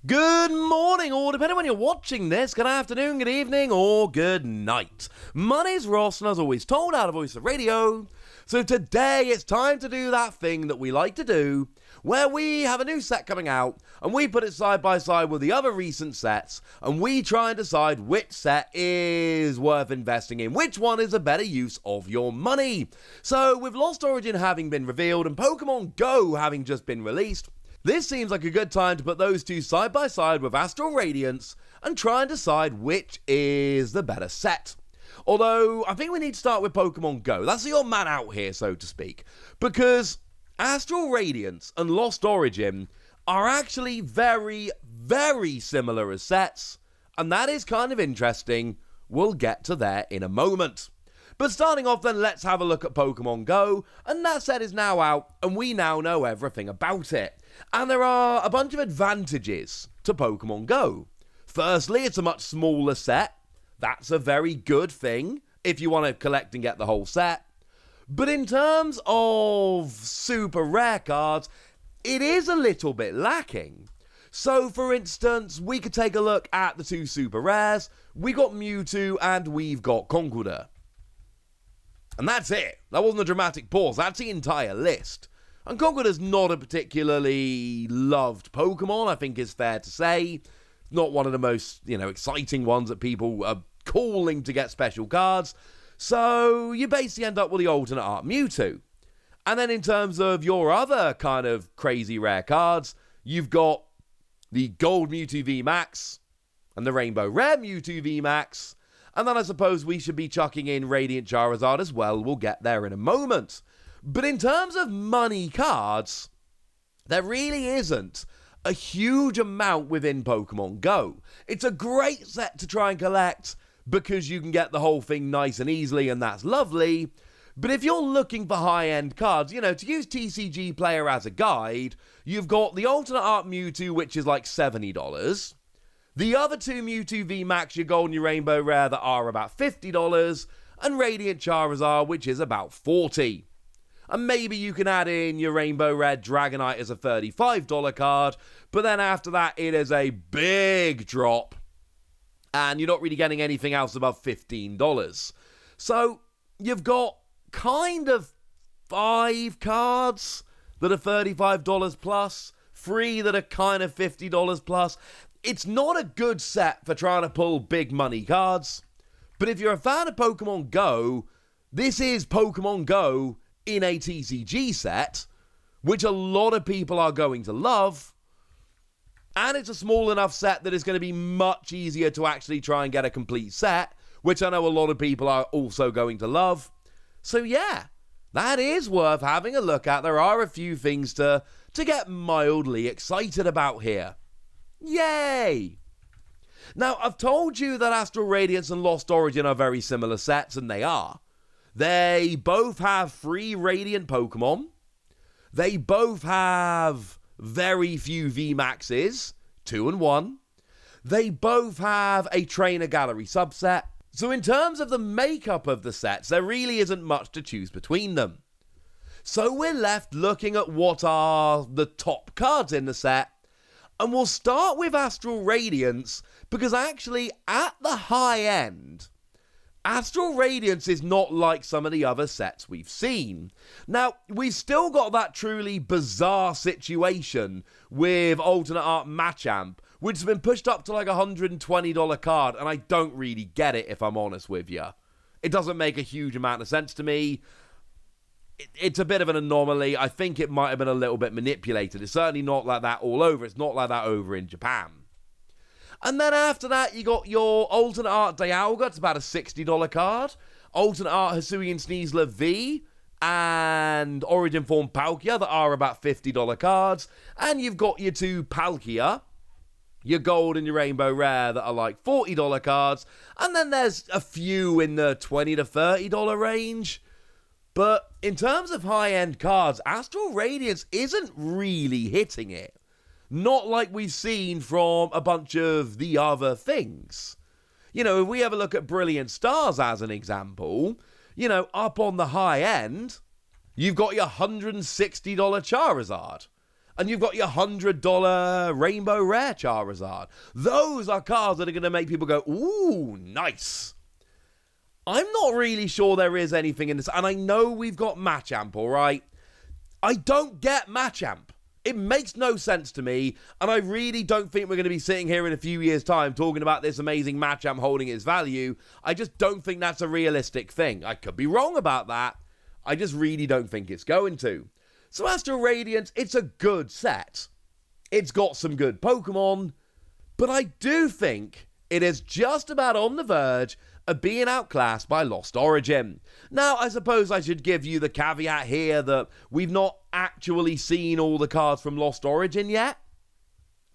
Good morning, or depending on when you're watching this, good afternoon, good evening, or good night. My name's Ross, and as always, told out of Voice of Radio. So today it's time to do that thing that we like to do, where we have a new set coming out, and we put it side by side with the other recent sets, and we try and decide which set is worth investing in, which one is a better use of your money. So with Lost Origin having been revealed, and Pokemon Go having just been released, this seems like a good time to put those two side by side with Astral Radiance and try and decide which is the better set. Although, I think we need to start with Pokemon Go. That's the odd man out here, so to speak. Because Astral Radiance and Lost Origin are actually very, very similar as sets. And that is kind of interesting. We'll get to that in a moment. But starting off then, let's have a look at Pokemon Go. And that set is now out, and we now know everything about it. And there are a bunch of advantages to Pokemon Go. Firstly, it's a much smaller set. That's a very good thing if you want to collect and get the whole set. But in terms of super rare cards, it is a little bit lacking. So, for instance, we could take a look at the two super rares. We got Mewtwo and we've got Conkeldurr. And that's it. That wasn't a dramatic pause. That's the entire list. And Conkeldurr's not a particularly loved Pokemon, I think is fair to say. Not one of the most, exciting ones that people are calling to get special cards. So you basically end up with the alternate art Mewtwo. And then in terms of your other kind of crazy rare cards, you've got the Gold Mewtwo VMAX and the Rainbow Rare Mewtwo VMAX. And then I suppose we should be chucking in Radiant Charizard as well. We'll get there in a moment. But in terms of money cards, there really isn't a huge amount within Pokemon Go. It's a great set to try and collect because you can get the whole thing nice and easily, and that's lovely. But if you're looking for high-end cards, to use TCG Player as a guide, you've got the alternate art Mewtwo, which is like $70. The other two Mewtwo VMAX, your Gold and your Rainbow Rare, that are about $50, and Radiant Charizard, which is about $40. And maybe you can add in your Rainbow Red Dragonite as a $35 card, but then after that it is a big drop, and you're not really getting anything else above $15. So you've got kind of 5 cards that are $35 plus, 3 that are kind of $50 plus. It's not a good set for trying to pull big money cards, but if you're a fan of Pokemon Go, this is Pokemon Go in a TCG set, which a lot of people are going to love, and it's a small enough set that it's going to be much easier to actually try and get a complete set, which I know a lot of people are also going to love. So yeah, that is worth having a look at. There are a few things to get mildly excited about here. Yay! Now, I've told you that Astral Radiance and Lost Origin are very similar sets, and they are. They both have 3 Radiant Pokemon. They both have very few VMAXs, 2 and 1. They both have a Trainer Gallery subset. So in terms of the makeup of the sets, there really isn't much to choose between them. So we're left looking at what are the top cards in the set. And we'll start with Astral Radiance, because actually at the high end, Astral Radiance is not like some of the other sets we've seen. Now, we've still got that truly bizarre situation with alternate art Machamp, which has been pushed up to like $120 card, and I don't really get it, if I'm honest with you. It doesn't make a huge amount of sense to me. It's a bit of an anomaly. I think it might have been a little bit manipulated. It's certainly not like that all over. It's not like that over in Japan. And then after that, you got your alternate art Dialga. It's about a $60 card. Alternate art Hisuian Sneasler V and Origin Form Palkia that are about $50 cards. And you've got your 2 Palkia, your Gold and your Rainbow Rare, that are like $40 cards. And then there's a few in the $20 to $30 range. But in terms of high-end cards, Astral Radiance isn't really hitting it. Not like we've seen from a bunch of the other things. If we have a look at Brilliant Stars as an example, up on the high end, you've got your $160 Charizard. And you've got your $100 Rainbow Rare Charizard. Those are cards that are going to make people go, ooh, nice. I'm not really sure there is anything in this. And I know we've got Machamp, all right? I don't get Machamp. It makes no sense to me. And I really don't think we're going to be sitting here in a few years' time talking about this amazing Machamp holding its value. I just don't think that's a realistic thing. I could be wrong about that. I just really don't think it's going to. So Astral Radiance, it's a good set. It's got some good Pokemon. But I do think it is just about on the verge of being outclassed by Lost Origin. Now, I suppose I should give you the caveat here that we've not actually seen all the cards from Lost Origin yet.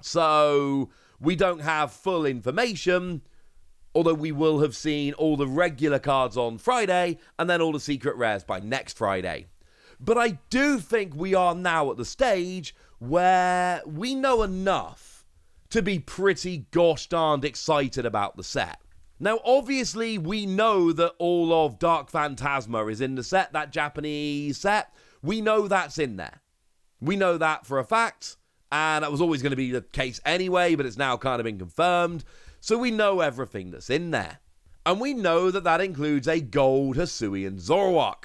So we don't have full information, although we will have seen all the regular cards on Friday and then all the secret rares by next Friday. But I do think we are now at the stage where we know enough to be pretty gosh darned excited about the set. Now, obviously, we know that all of Dark Phantasma is in the set, that Japanese set. We know that's in there. We know that for a fact, and that was always going to be the case anyway, but it's now kind of been confirmed. So we know everything that's in there. And we know that that includes a Gold Hisuian Zoroark.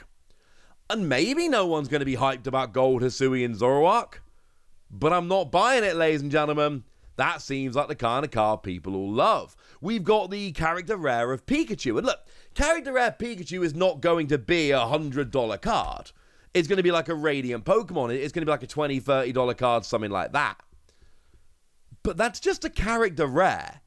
And maybe no one's going to be hyped about Gold Hisuian Zoroark, but I'm not buying it, ladies and gentlemen. That seems like the kind of card people will love. We've got the character rare of Pikachu. And look, character rare Pikachu is not going to be a $100 card. It's going to be like a Radiant Pokemon. It's going to be like a $20, $30 card, something like that. But that's just a character rare.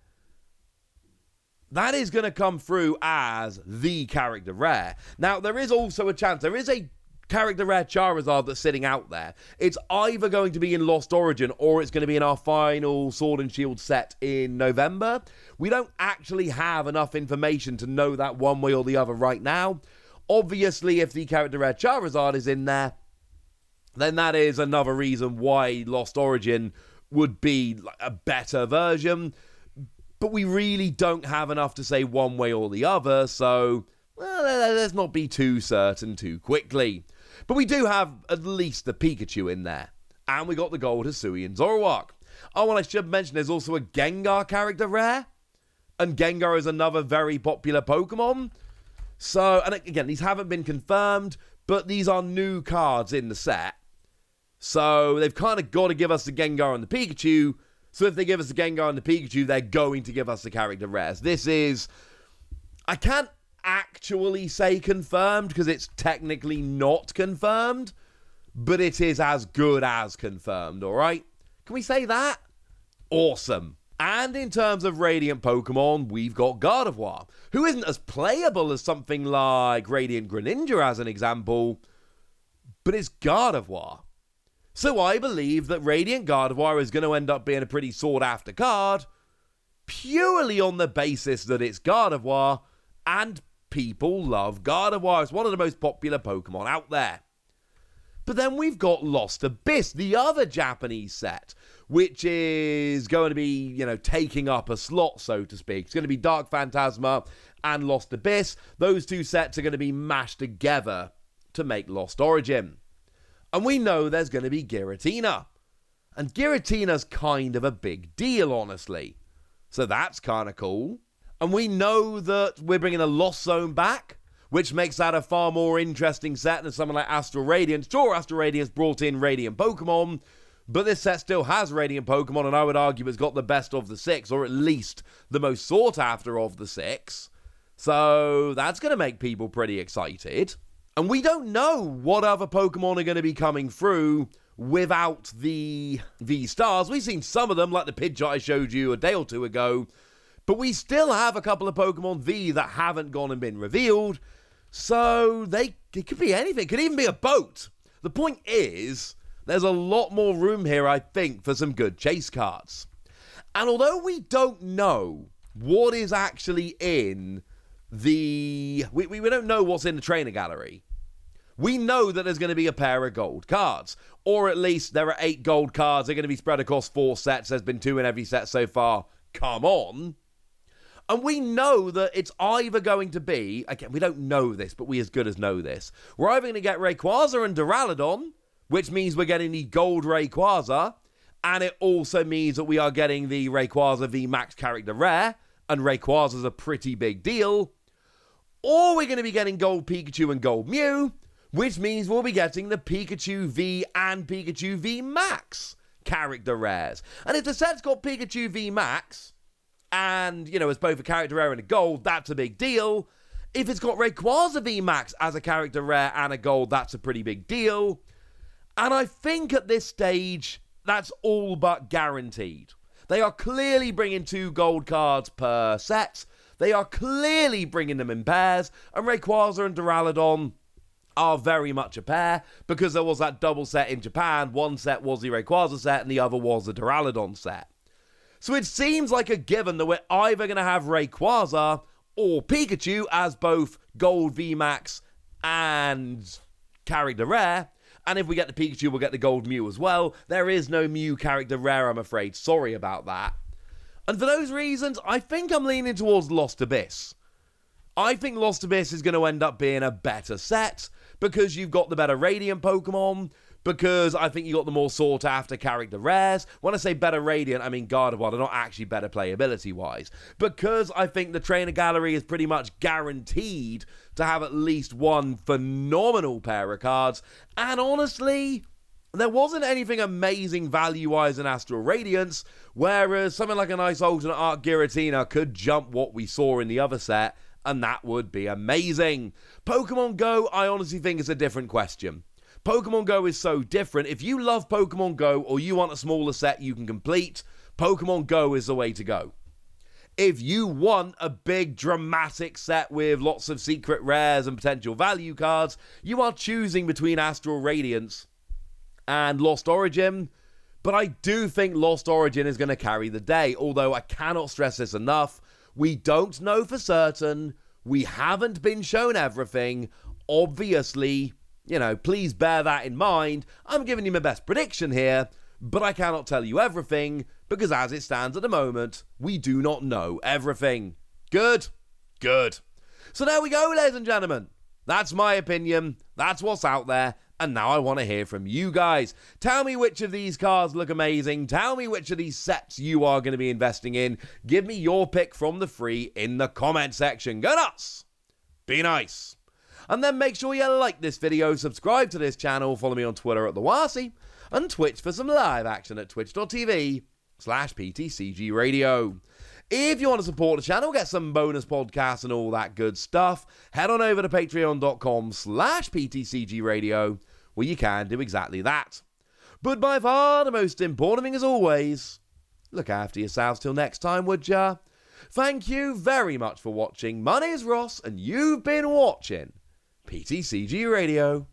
That is going to come through as the character rare. Now, there is also a chance. There is a character rare Charizard that's sitting out there. It's either going to be in Lost Origin or it's going to be in our final Sword and Shield set in November. We don't actually have enough information to know that one way or the other right now. Obviously, if the character rare Charizard is in there, then that is another reason why Lost Origin would be a better version. But we really don't have enough to say one way or the other, so well, let's not be too certain too quickly. But we do have at least the Pikachu in there. And we got the Gold Hisuian Zoroark. Oh, and I should mention there's also a Gengar character rare. And Gengar is another very popular Pokemon. So, and again, these haven't been confirmed, but these are new cards in the set. So they've kind of got to give us the Gengar and the Pikachu. So if they give us the Gengar and the Pikachu, they're going to give us the character rares. This is, I can't actually say confirmed because it's technically not confirmed, but it is as good as confirmed, all right? Can we say that? Awesome. And in terms of Radiant Pokemon, we've got Gardevoir, who isn't as playable as something like Radiant Greninja as an example, but it's Gardevoir. So I believe that Radiant Gardevoir is going to end up being a pretty sought-after card, purely on the basis that it's Gardevoir, and people love Gardevoir. It's one of the most popular Pokemon out there. But then we've got Lost Abyss, the other Japanese set, which is going to be, taking up a slot, so to speak. It's going to be Dark Phantasma and Lost Abyss. Those two sets are going to be mashed together to make Lost Origin. And we know there's going to be Giratina. And Giratina's kind of a big deal, honestly. So that's kind of cool. And we know that we're bringing a Lost Zone back, which makes that a far more interesting set than something like Astral Radiance. Sure, Astral Radiance brought in Radiant Pokemon, but this set still has Radiant Pokemon, and I would argue it's got the best of the six, or at least the most sought after of the six. So that's going to make people pretty excited. And we don't know what other Pokemon are going to be coming through without the V-Stars. We've seen some of them, like the Pidgeot I showed you a day or two ago, but we still have a couple of Pokemon V that haven't gone and been revealed. So it could be anything. It could even be a boat. The point is, there's a lot more room here, I think, for some good chase cards. And although we don't know what is actually in we don't know what's in the trainer gallery, we know that there's going to be a pair of gold cards. Or at least there are 8 gold cards. They're going to be spread across 4 sets. There's been 2 in every set so far. Come on. And we know that it's either going to be, again, we don't know this, but we as good as know this. We're either going to get Rayquaza and Duraludon, which means we're getting the gold Rayquaza, and it also means that we are getting the Rayquaza VMAX character rare, and Rayquaza's a pretty big deal. Or we're going to be getting gold Pikachu and gold Mew, which means we'll be getting the Pikachu V and Pikachu VMAX character rares. And if the set's got Pikachu VMAX, and, you know, it's both a character rare and a gold, that's a big deal. If it's got Rayquaza VMAX as a character rare and a gold, that's a pretty big deal. And I think at this stage, that's all but guaranteed. They are clearly bringing 2 gold cards per set. They are clearly bringing them in pairs. And Rayquaza and Duraludon are very much a pair, because there was that double set in Japan. One set was the Rayquaza set and the other was the Duraludon set. So it seems like a given that we're either going to have Rayquaza or Pikachu as both gold VMAX and character rare. And if we get the Pikachu, we'll get the gold Mew as well. There is no Mew character rare, I'm afraid. Sorry about that. And for those reasons, I think I'm leaning towards Lost Abyss. I think Lost Abyss is going to end up being a better set, because you've got the better Radiant Pokemon, because I think you got the more sought-after character rares. When I say better Radiant, I mean Gardevoir. They're not actually better playability-wise. Because I think the Trainer Gallery is pretty much guaranteed to have at least one phenomenal pair of cards. And honestly, there wasn't anything amazing value-wise in Astral Radiance, whereas something like a nice alternate art Giratina could jump what we saw in the other set, and that would be amazing. Pokemon Go, I honestly think is a different question. Pokemon Go is so different. If you love Pokemon Go or you want a smaller set you can complete, Pokemon Go is the way to go. If you want a big dramatic set with lots of secret rares and potential value cards, you are choosing between Astral Radiance and Lost Origin. But I do think Lost Origin is going to carry the day, although I cannot stress this enough. We don't know for certain. We haven't been shown everything. Obviously, you know, please bear that in mind. I'm giving you my best prediction here, but I cannot tell you everything, because as it stands at the moment, we do not know everything. Good? Good. So there we go, ladies and gentlemen. That's my opinion. That's what's out there. And now I want to hear from you guys. Tell me which of these cards look amazing. Tell me which of these sets you are going to be investing in. Give me your pick from the free in the comment section. Go nuts! Be nice. And then make sure you like this video, subscribe to this channel, follow me on Twitter at TheWasi, and Twitch for some live action at twitch.tv/PTCG Radio. If you want to support the channel, get some bonus podcasts and all that good stuff, head on over to patreon.com/PTCG Radio, where you can do exactly that. But by far the most important thing as always, look after yourselves till next time, would ya? Thank you very much for watching. My name is Ross, and you've been watching PTCG Radio.